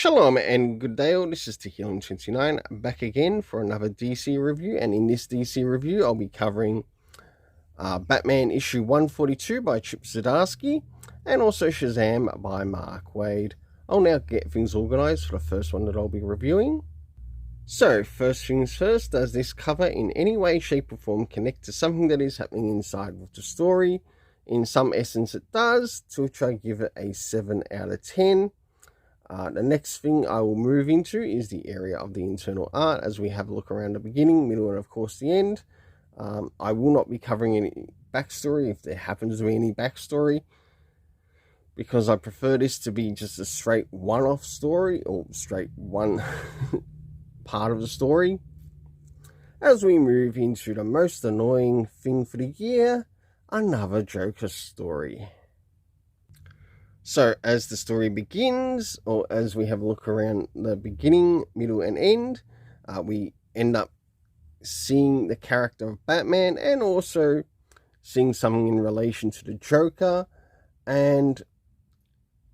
Shalom and good day all, this is Tequila29 back again for another DC review, and in this DC review I'll be covering Batman issue 142 by Chip Zdarsky and also Shazam by Mark Waid. I'll now get things organised for the first one that I'll be reviewing. So first things first, does this cover in any way, shape or form connect to something that is happening inside of the story? In some essence it does, to which I give it a 7 out of 10. The next thing I will move into is the area of the internal art, as we have a look around the beginning, middle, and of course the end. I will not be covering any backstory, if there happens to be any backstory, because I prefer this to be just a straight one-off story, or straight one part of the story. As we move into the most annoying thing for the year, another Joker story. So as the story begins, or as we have a look around the beginning, middle and end, we end up seeing the character of Batman and also seeing something in relation to the Joker. And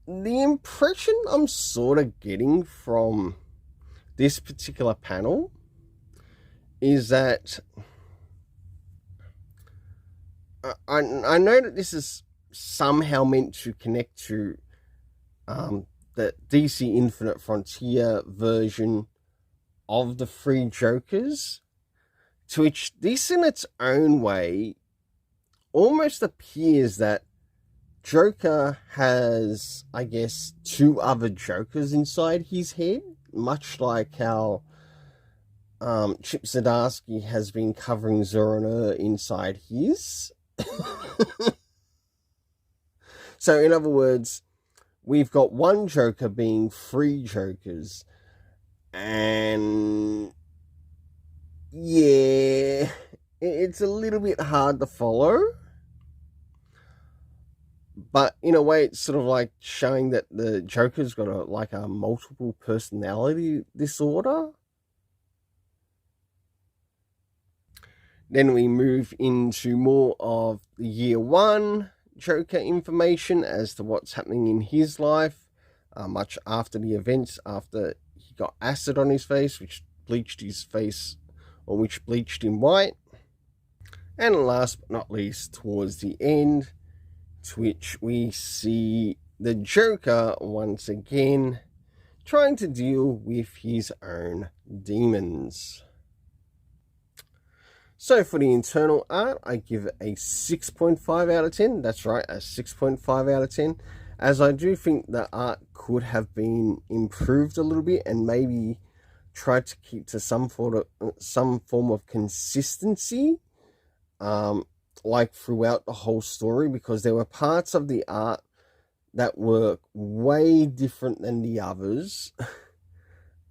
the impression I'm sort of getting from this particular panel is that I know that this is somehow meant to connect to the DC Infinite Frontier version of the Three Jokers, to which this in its own way almost appears that Joker has, I guess, two other Jokers inside his head, much like how Chip Zdarsky has been covering Zora inside his. So in other words, we've got one Joker being three Jokers, and yeah, it's a little bit hard to follow, but in a way it's sort of like showing that the Joker's got a multiple personality disorder. Then we move into more of the year one Joker information as to what's happening in his life, much after the events, after he got acid on his face, which bleached his face, or which bleached him white. And last but not least, towards the end, to which we see the Joker once again trying to deal with his own demons. So for the internal art, I give it a 6.5 out of 10. That's right, a 6.5 out of 10. As I do think the art could have been improved a little bit and maybe tried to keep to some form of consistency, like throughout the whole story, because there were parts of the art that were way different than the others,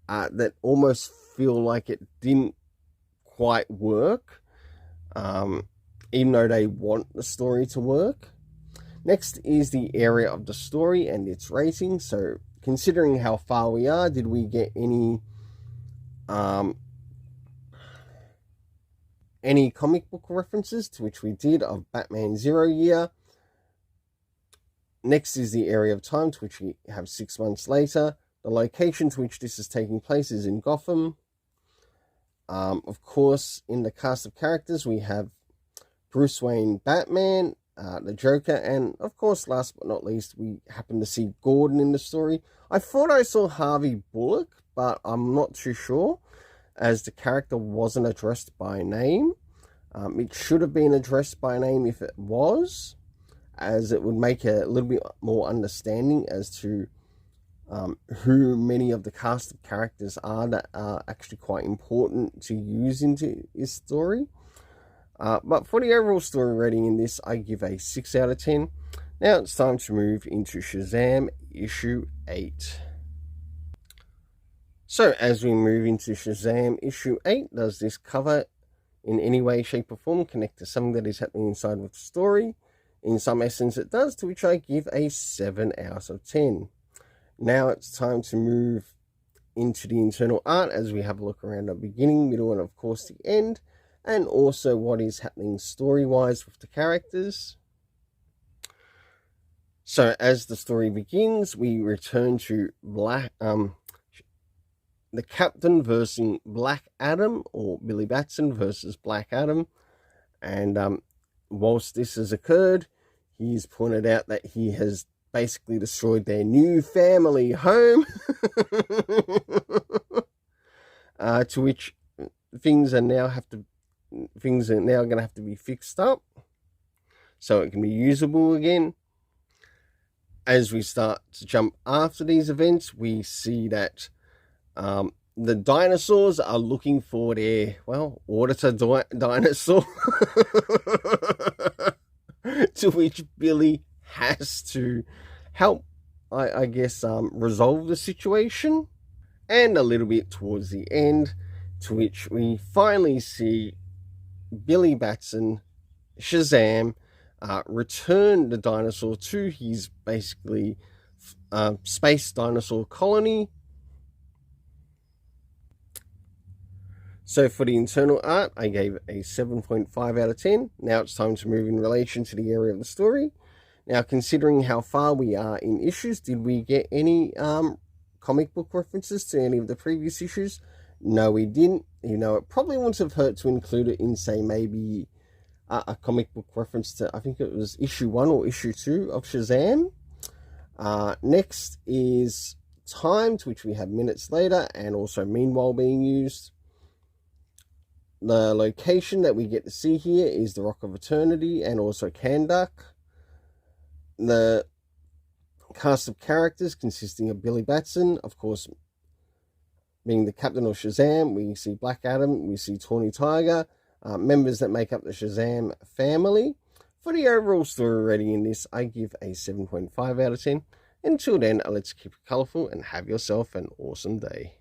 that almost feel like it didn't quite work, even though they want the story to work. Next is the area of the story and its rating. So considering how far we are, did we get any comic book references, to which we did, of Batman 0 year. Next is the area of time, to which we have 6 months later. The location to which this is taking place is in Gotham. Of course, in the cast of characters, we have Bruce Wayne Batman, the Joker, and of course, last but not least, we happen to see Gordon in the story. I thought I saw Harvey Bullock, but I'm not too sure, as the character wasn't addressed by name. It should have been addressed by name if it was, as it would make a little bit more understanding as to who many of the cast of characters are that are actually quite important to use into his story. But for the overall story rating in this, I give a 6 out of 10. Now it's time to move into Shazam issue 8. So as we move into Shazam issue 8, does this cover in any way, shape or form connect to something that is happening inside of the story? In some essence it does, to which I give a 7 out of 10. Now it's time to move into the internal art, as we have a look around the beginning, middle, and of course the end, and also what is happening story-wise with the characters. So as the story begins, we return to the Captain versus Black Adam, or Billy Batson versus Black Adam. And whilst this has occurred, he's pointed out that he has basically destroyed their new family home, to which things are now going to have to be fixed up so it can be usable again. As we start to jump after these events, we see that the dinosaurs are looking for their, well, auditor dinosaur, to which Billy has to help, I guess, resolve the situation. And a little bit towards the end, to which we finally see Billy Batson, Shazam, return the dinosaur to his basically space dinosaur colony. So for the internal art, I gave a 7.5 out of 10. Now it's time to move in relation to the area of the story. Now, considering how far we are in issues, did we get any comic book references to any of the previous issues? No, we didn't. You know, it probably wouldn't have hurt to include it in, say, maybe a comic book reference to, I think it was issue 1 or issue 2 of Shazam. Next is time, to which we have minutes later, and also meanwhile being used. The location that we get to see here is the Rock of Eternity and also Kandak. The cast of characters consisting of Billy Batson, of course, being the captain of Shazam. We see Black Adam, we see Tawny Tiger, members that make up the Shazam family. For the overall story rating in this, I give a 7.5 out of 10. Until then, let's keep it colourful and have yourself an awesome day.